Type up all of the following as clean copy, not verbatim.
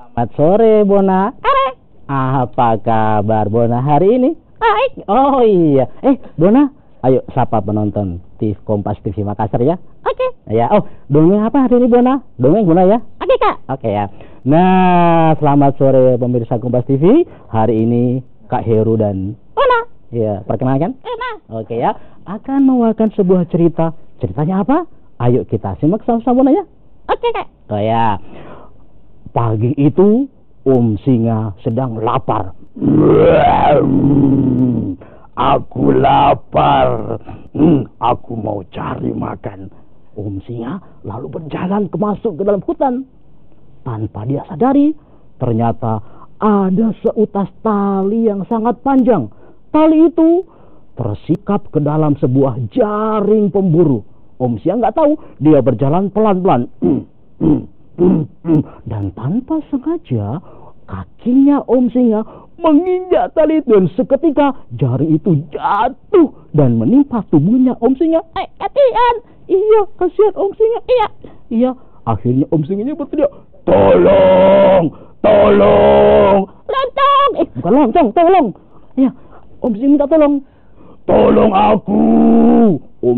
Selamat sore, Bona. Apa kabar, Bona, hari ini? Baik. Oh iya. Bona, ayo sapa penonton Kompas TV Makassar ya. Oke. Ya, dongeng apa hari ini, Bona? Dongeng Bona ya? Oke, Kak. Oke ya. Nah, selamat sore pemirsa Kompas TV. Hari ini Kak Heru dan Bona. Ya, perkenalkan. Oke ya. Akan membawakan sebuah cerita. Ceritanya apa? Ayo kita simak sama-sama, Bona ya. Oke, Kak. Oh ya. Pagi itu Singa sedang lapar. Aku lapar. Aku mau cari makan. Singa lalu berjalan masuk ke dalam hutan. Tanpa dia sadari, ternyata ada seutas tali yang sangat panjang. Tali itu tersikap ke dalam sebuah jaring pemburu. Singa nggak tahu, dia berjalan pelan-pelan. Dan tanpa sengaja kakinya Singa menginjak tali itu, dan seketika jaring itu jatuh dan menimpa tubuhnya Singa. Kasihan. Iya, kasihan Singa. Iya. Akhirnya Singanya berteriak, tolong, tolong. Loncong. Bukan loncong, tolong. Iya, Singa minta tolong. Tolong aku.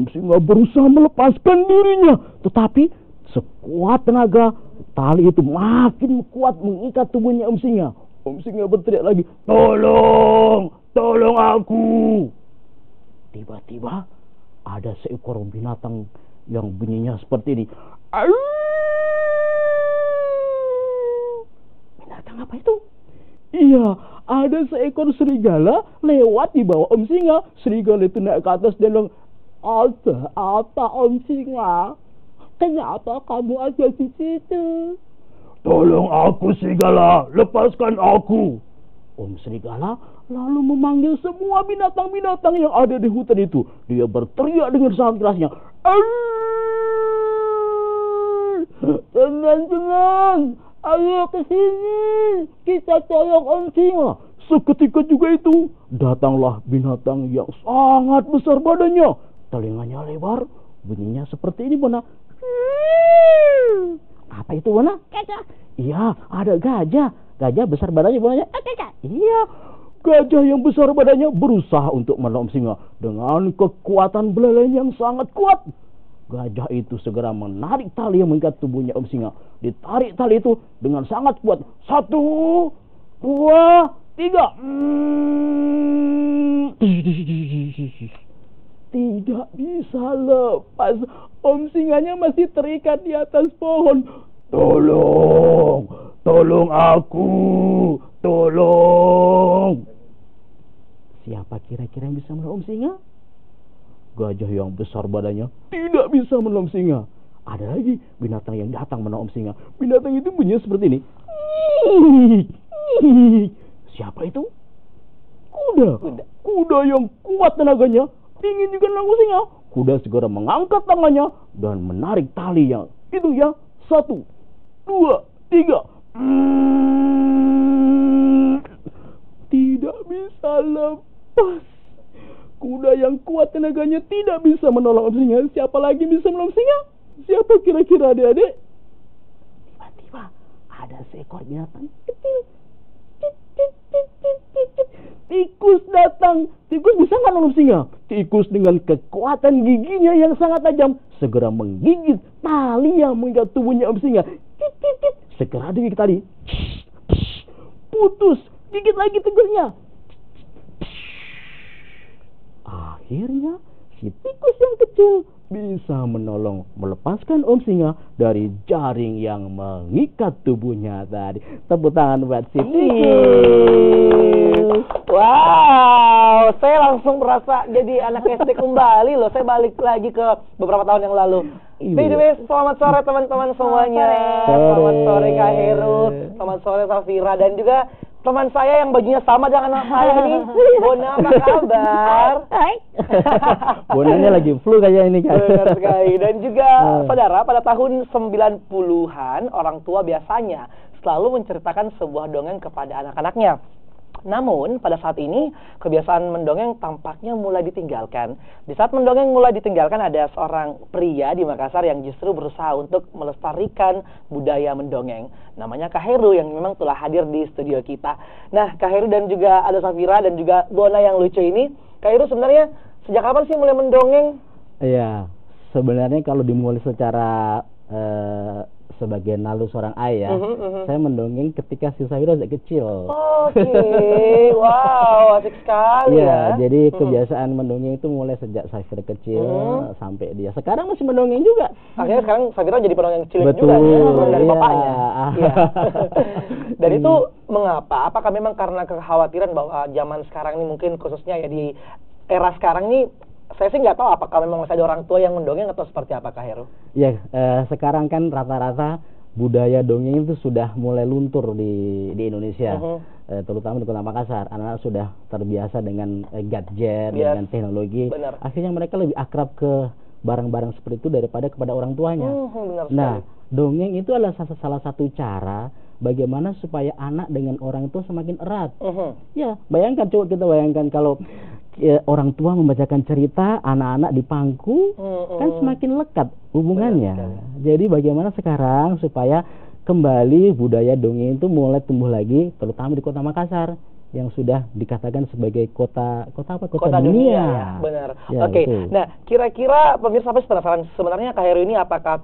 Singa berusaha melepaskan dirinya, tetapi sekuat tenaga tali itu makin kuat mengikat tubuhnya Singa. Singa berteriak lagi, tolong, tolong aku. Tiba-tiba ada seekor binatang yang bunyinya seperti ini. Binatang apa itu? Iya, ada seekor serigala lewat di bawah Singa. Serigala itu naik ke atas dan bilang, apa Singa? Kenapa kamu ada di situ? Tolong aku, serigala, lepaskan aku. Serigala lalu memanggil semua binatang-binatang yang ada di hutan itu. Dia berteriak dengan sangat kerasnya. Teman-teman, ayo ke sini, kita tolong Singa. Seketika juga itu datanglah binatang yang sangat besar badannya. Telinganya lebar, bunyinya seperti ini, Bona. Apa itu, Bona? Gajah. Iya, ada gajah. Gajah besar badannya, Bona. Iya, gajah yang besar badannya berusaha untuk menolong Singa dengan kekuatan belalainya yang sangat kuat. Gajah itu segera menarik tali yang mengikat tubuhnya Singa. Ditarik tali itu dengan sangat kuat. 1, 2, 3. Tidak bisa lepas. Singanya masih terikat di atas pohon. Tolong, tolong aku, tolong. Siapa kira-kira yang bisa menolong Singa? Gajah yang besar badannya tidak bisa menolong Singa. Ada lagi binatang yang datang menolong Singa. Binatang itu bunyinya seperti ini. Siapa itu? Kuda. Kuda yang kuat tenaganya ingin juga menolong Singa. Kuda segera mengangkat tangannya dan menarik tali yang itu ya. 1, 2, 3. Tidak bisa lepas. Kuda yang kuat tenaganya tidak bisa menolong Singa. Siapa lagi bisa menolong Singa? Siapa kira-kira, adik-adik? Tiba-tiba ada seekor binatang kecil. Tikus datang. Tikus bisa nggak nolong Singa? Tikus dengan kekuatan giginya yang sangat tajam segera menggigit tali yang mengikat tubuhnya Singa. Segera digigit tali. Putus. Gigit lagi tikusnya. Akhirnya si tikus yang kecil bisa melepaskan Singa dari jaring yang mengikat tubuhnya tadi. Tepuk tangan buat si tikus. Wow, saya langsung merasa jadi anak SD kembali loh. Saya balik lagi ke beberapa tahun yang lalu. By the way, selamat sore teman-teman semuanya. Selamat sore Kak Heru. Selamat sore Safira dan juga teman saya yang bajunya sama dengan anak saya ini, Bona, apa kabar? Hai. Bonanya lagi flu kayak ini kan. Benar sekali. Dan juga saudara, pada tahun 90-an orang tua biasanya selalu menceritakan sebuah dongeng kepada anak-anaknya. Namun, pada saat ini, kebiasaan mendongeng tampaknya mulai ditinggalkan. Di saat mendongeng mulai ditinggalkan, ada seorang pria di Makassar yang justru berusaha untuk melestarikan budaya mendongeng. Namanya Kak Heru yang memang telah hadir di studio kita. Nah, Kak Heru dan juga ada Safira dan juga Bona yang lucu ini. Kak Heru sebenarnya sejak kapan sih mulai mendongeng? Iya, sebenarnya kalau dimulai secara sebagai nalu seorang ayah, saya mendongeng ketika si Safira masih kecil. Oke, wow, asik sekali ya. Iya, jadi kebiasaan mendongeng itu mulai sejak Safira kecil sampai dia sekarang masih mendongeng juga. Akhirnya sekarang Safira jadi pendongeng cilik Betul, juga ya, dari iya. bapaknya. Iya. Dan itu mengapa? Apakah memang karena kekhawatiran bahwa zaman sekarang ini mungkin khususnya ya di era sekarang ini, saya sih nggak tahu apakah memang masih ada orang tua yang mendongeng atau seperti apa, Kak Heru? Ya, sekarang kan rata-rata budaya dongeng itu sudah mulai luntur di Indonesia, terutama di Kota Makassar. Anak-anak sudah terbiasa dengan gadget, dengan teknologi. Benar. Akhirnya mereka lebih akrab ke barang-barang seperti itu daripada kepada orang tuanya. Benar Nah, sekali. dongeng itu adalah salah satu cara bagaimana supaya anak dengan orang tua semakin erat. Ya, bayangkan, coba kita bayangkan kalau orang tua membacakan cerita, anak-anak di pangku, kan semakin lekat hubungannya. Jadi bagaimana sekarang supaya kembali budaya dongeng itu mulai tumbuh lagi, terutama di Kota Makassar yang sudah dikatakan sebagai kota apa? Kota dunia. Ya, benar. Ya, Oke. betul. Nah, kira-kira pemirsa pasti penasaran sebenarnya Kak Heru ini apakah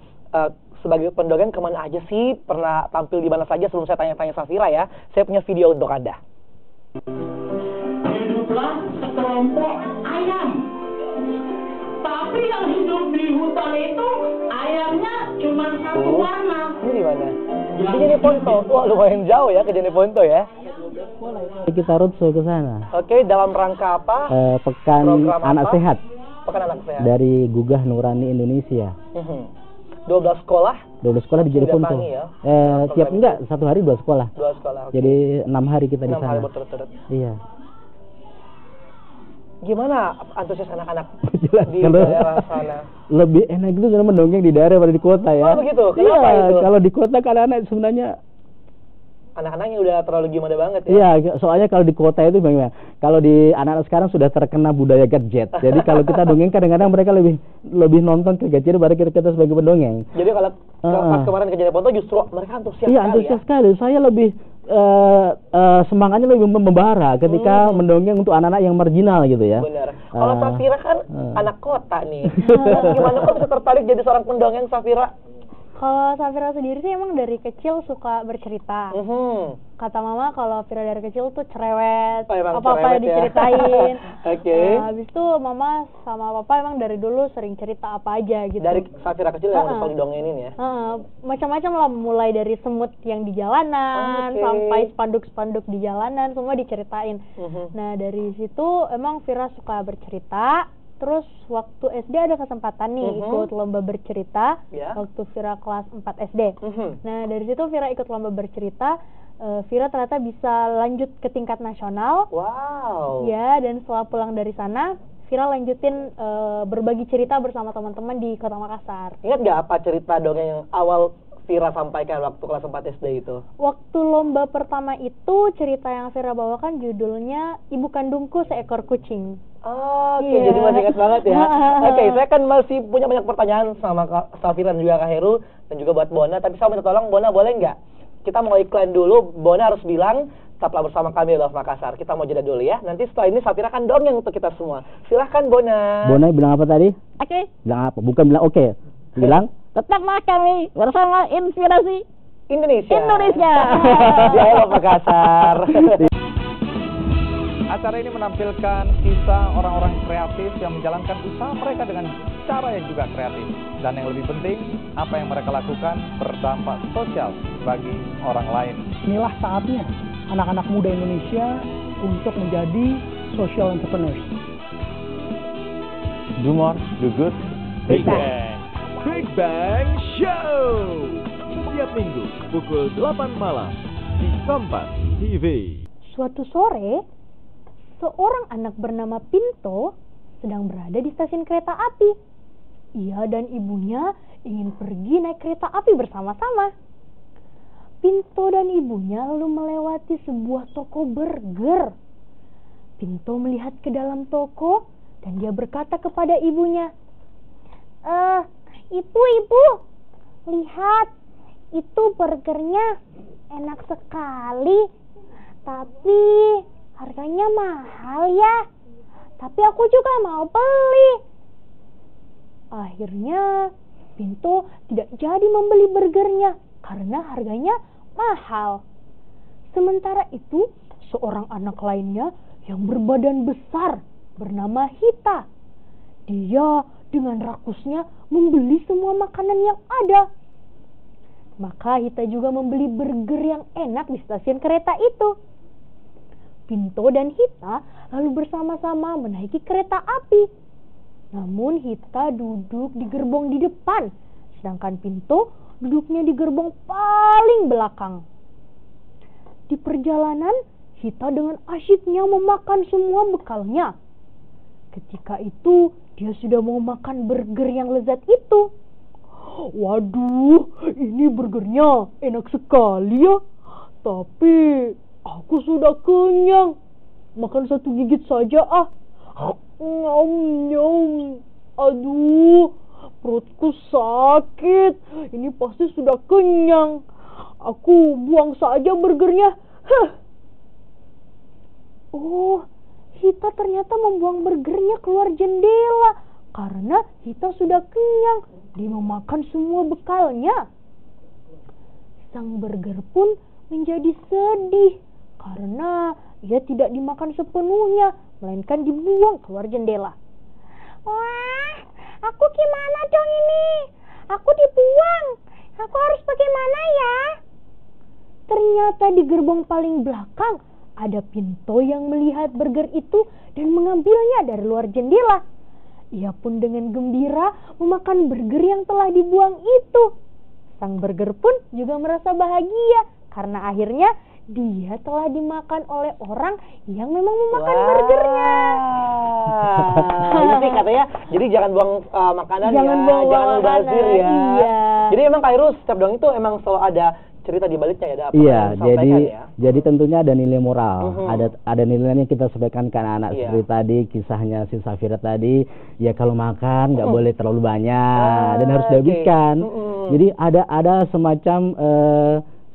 sebagai pendongeng kemana aja sih? Pernah tampil di mana saja? Sebelum saya tanya-tanya Safira ya, saya punya video untuk Anda. Hiduplah sekelompok ayam. Tapi yang hidup di hutan itu ayamnya cuma satu warna. Ini di mana? Di Jeneponto. Wah, lumayan jauh ya ke Jeneponto ya. Kita roadshow ke sana. Oke, dalam rangka apa? Pekan Program Anak apa? Sehat Pekan Anak Sehat. dari Gugah Nurani Indonesia. 12 sekolah? 12 sekolah di Jeneponto. Didatangi ya? Tiap enggak, satu hari 2 sekolah. 2 sekolah. Oke. Jadi 6 hari kita di 6 hari sana. berturut-turut. Iya. Gimana antusias anak-anak Jelas, di kalau daerah sana? lebih enak itu sebenarnya mendongeng di daerah daripada di kota ya. Oh, begitu? Kenapa Iya, itu? kalau di kota kan anak sebenarnya Anak-anaknya udah terlalu gimana banget ya? iya, soalnya kalau di kota itu bagaimana? Kalau di anak-anak sekarang sudah terkena budaya gadget. Jadi kalau kita dongeng kadang-kadang mereka lebih nonton ke gadget daripada kita sebagai pendongeng. Jadi kalau pas kemarin ke Jeneponto justru mereka antusias Iya, sekali antusias ya? sekali. Saya lebih semangatnya lebih membara ketika mendongeng untuk anak-anak yang marginal gitu ya. Benar. Kalau Safira kan anak kota nih. Gimana kok bisa tertarik jadi seorang pendongeng, Safira? Kalau Safira sendiri sih emang dari kecil suka bercerita. Kata mama kalau Fira dari kecil tuh cerewet, Oh, emang apa-apa cerewet ya? diceritain. Oke. Habis itu mama sama papa emang dari dulu sering cerita apa aja gitu. Dari Safira kecil yang udah paling dongengin ya? Macam-macam lah, mulai dari semut yang di jalanan Oke. sampai spanduk-spanduk di jalanan semua diceritain. Nah dari situ emang Fira suka bercerita. Terus waktu SD ada kesempatan nih ikut lomba bercerita. Waktu Fira kelas 4 SD. Nah dari situ Fira ikut lomba bercerita. Fira ternyata bisa lanjut ke tingkat nasional. Wow. Ya, dan setelah pulang dari sana Fira lanjutin berbagi cerita bersama teman-teman di Kota Makassar. Ingat gak apa cerita dongeng yang awal Fira sampaikan waktu kelas 4 SD itu? Waktu lomba pertama itu cerita yang Fira bawakan judulnya Ibu Kandungku Seekor Kucing. Oke, jadi masih ingat banget ya. Oke, saya kan masih punya banyak pertanyaan sama Safira dan juga Kak Heru dan juga buat Bona, tapi saya minta tolong Bona boleh nggak? Kita mau iklan dulu, Bona harus bilang tetaplah bersama kami Love Makassar. Kita mau jeda dulu ya. Nanti setelah ini Safira kan dongeng untuk kita semua. Silahkan Bona. Bona bilang apa tadi? Oke. Bilang apa? Bukan bilang oke. Bilang tetaplah kami bersama Inspirasi Indonesia. Di Love Makassar. Acara ini menampilkan kisah orang-orang kreatif yang menjalankan usaha mereka dengan cara yang juga kreatif. Dan yang lebih penting, apa yang mereka lakukan berdampak sosial bagi orang lain. Inilah saatnya anak-anak muda Indonesia untuk menjadi social entrepreneurs. Do more, do good, Big Bang. Big Bang Show. Setiap minggu pukul 8 malam di Kompas TV. Suatu sore, seorang anak bernama Pinto sedang berada di stasiun kereta api. Ia dan ibunya ingin pergi naik kereta api bersama-sama. Pinto dan ibunya lalu melewati sebuah toko burger. Pinto melihat ke dalam toko dan dia berkata kepada ibunya, Ibu, lihat, itu burgernya enak sekali, tapi harganya mahal ya. Tapi aku juga mau beli. Akhirnya Pinto tidak jadi membeli burgernya karena harganya mahal. Sementara itu, seorang anak lainnya yang berbadan besar bernama Hita. Dia dengan rakusnya membeli semua makanan yang ada. Maka Hita juga membeli burger yang enak di stasiun kereta itu. Pinto dan Hita lalu bersama-sama menaiki kereta api. Namun Hita duduk di gerbong di depan, sedangkan Pinto duduknya di gerbong paling belakang. Di perjalanan, Hita dengan asyiknya memakan semua bekalnya. Ketika itu, dia sudah mau makan burger yang lezat itu. Waduh, ini burgernya enak sekali ya. Tapi aku sudah kenyang. Makan satu gigit saja ah. Nyom. Aduh, perutku sakit. Ini pasti sudah kenyang. Aku buang saja burgernya. Oh, Hita ternyata membuang burgernya keluar jendela karena Hita sudah kenyang. Dia memakan semua bekalnya. Sang burger pun menjadi sedih karena ia tidak dimakan sepenuhnya, melainkan dibuang keluar jendela. Wah, aku gimana dong ini? Aku dibuang. Aku harus bagaimana ya? Ternyata di gerbong paling belakang ada Pinto yang melihat burger itu dan mengambilnya dari luar jendela. Ia pun dengan gembira memakan burger yang telah dibuang itu. Sang burger pun juga merasa bahagia karena akhirnya dia telah dimakan oleh orang yang memang memakan burgernya. Ini sih katanya, jadi jangan buang makanan jangan ya, buang jangan mubazir ya. Iya. Jadi emang Kak Heru setiap dongeng itu emang selalu ada cerita di baliknya ya, ada apa Iya, yang disampaikan ya. jadi tentunya ada nilai moral, ada nilainya kita sampaikan ke anak-anak seperti tadi kisahnya si Safira tadi. Ya kalau makan nggak boleh terlalu banyak dan harus dihabiskan. Jadi ada semacam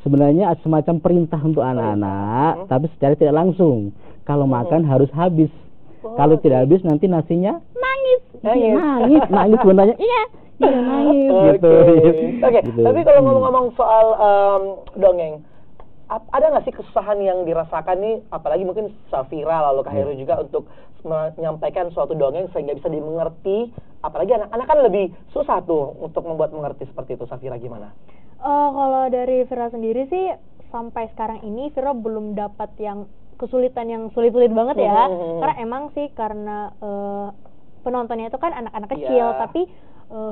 sebenarnya semacam perintah untuk anak-anak, tapi secara tidak langsung. Kalau makan harus habis. Kalau tidak habis nanti nasinya nangis sebenarnya. Iya, nangis gitu. Oke, Gitu. tapi kalau ngomong-ngomong soal dongeng, ada nggak sih kesusahan yang dirasakan nih, apalagi mungkin Safira lalu Kak Heru juga untuk menyampaikan suatu dongeng sehingga bisa dimengerti, apalagi anak-anak kan lebih susah tuh untuk membuat mengerti seperti itu. Safira gimana? Kalau dari Vira sendiri sih sampai sekarang ini Vira belum dapat yang kesulitan yang sulit-sulit banget ya. Karena emang sih karena penontonnya itu kan anak-anak kecil, tapi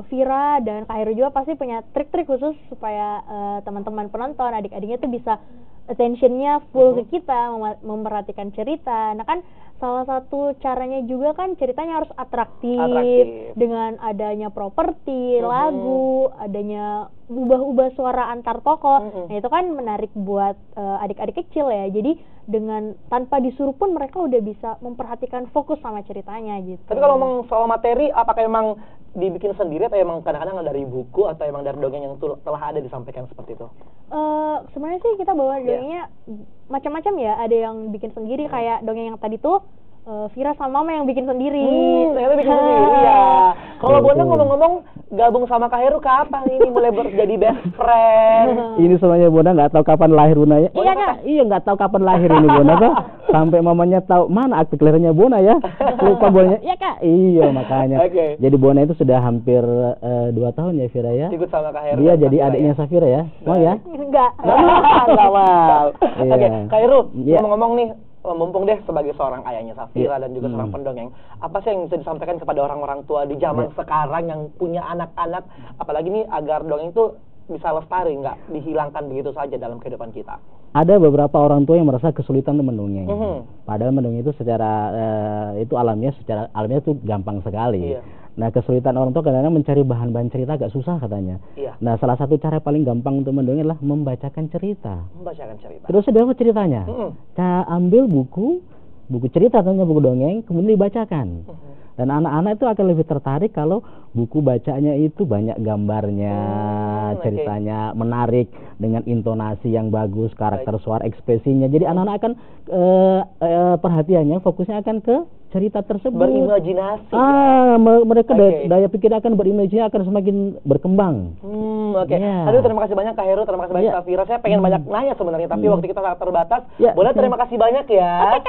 Vira dan Kak Heru juga pasti punya trik-trik khusus supaya teman-teman penonton, adik-adiknya tuh bisa attention-nya full ke kita, memperhatikan cerita. Nah kan salah satu caranya juga kan ceritanya harus atraktif. Dengan adanya properti, lagu, adanya ubah-ubah suara antar tokoh. Nah itu kan menarik buat adik-adik kecil ya. Jadi dengan tanpa disuruh pun mereka udah bisa memperhatikan fokus sama ceritanya gitu. Tapi kalau ngomong soal materi, apakah emang dibikin sendiri atau emang kadang-kadang dari buku atau emang dari dongeng yang telah ada disampaikan seperti itu? Sebenarnya sih kita bawa dongengnya macam-macam ya. Ada yang bikin sendiri kayak dongeng yang tadi tuh Vira sama Mama yang bikin sendiri. Ternyata bikin sendiri ya. Kalau Bonda ngomong-ngomong gabung sama Kak Heru kapan ini mulai jadi best friend? Ini semuanya Bonda nggak tahu kapan lahir Bonda ya. Iya Kak. Iya nggak tahu kapan lahir ini Bonda Kak. Sampai mamanya tahu mana akte kelahirannya Bona ya. Lupa Bonanya. Iya Kak. Iya makanya. Jadi Bona itu sudah hampir 2 tahun ya Vira ya. Ikut sama Kak Heru. Dia jadi adiknya Safira ya. Mau ya? Enggak. Enggak mau. Oke, Kak Heru, Iya. ngomong-ngomong nih, mumpung deh sebagai seorang ayahnya Safira dan juga seorang pendongeng, apa sih yang bisa disampaikan kepada orang-orang tua di zaman sekarang yang punya anak-anak, apalagi nih agar dongeng itu bisa lestari, nggak dihilangkan begitu saja dalam kehidupan kita? Ada beberapa orang tua yang merasa kesulitan mendongeng. Padahal mendongeng itu secara itu alamiah, secara alamiah itu gampang sekali. Nah, kesulitan orang tua kadang-kadang mencari bahan-bahan cerita agak susah katanya. Iya. Nah, salah satu cara paling gampang untuk mendongeng adalah membacakan cerita. Membacakan cerita. Terus ada apa ceritanya? Kita ambil buku cerita, tentunya buku dongeng, kemudian dibacakan. Dan anak-anak itu akan lebih tertarik kalau buku bacanya itu banyak gambarnya, ceritanya menarik dengan intonasi yang bagus, karakter suara, ekspresinya. Jadi anak-anak akan perhatiannya, fokusnya akan ke cerita tersebut. Berimajinasi. Mereka daya pikir akan berimajinasi akan semakin berkembang. Aduh, terima kasih banyak Kak Heru, terima kasih banyak Kak Fira. Saya pengen banyak nanya sebenarnya, tapi waktu kita sangat terbatas. Boleh terima kasih banyak ya.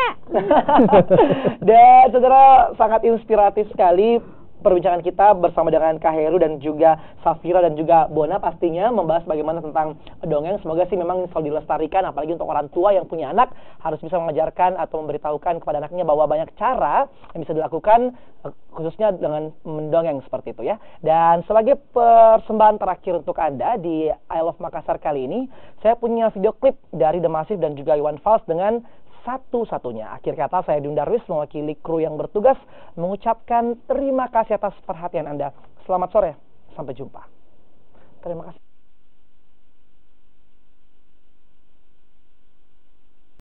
Dan saudara, sangat inspiratif sekali perbincangan kita bersama dengan Kak Heru dan juga Safira dan juga Bona, pastinya membahas bagaimana tentang dongeng. Semoga sih memang selalu dilestarikan, apalagi untuk orang tua yang punya anak harus bisa mengajarkan atau memberitahukan kepada anaknya bahwa banyak cara yang bisa dilakukan, khususnya dengan mendongeng seperti itu ya. Dan sebagai persembahan terakhir untuk Anda di I Love Makassar kali ini, saya punya video klip dari The Massive dan juga Iwan Fals dengan Satu-Satunya. Akhir kata, saya Dion Darwis mewakili kru yang bertugas mengucapkan terima kasih atas perhatian Anda. Selamat sore, sampai jumpa. Terima kasih.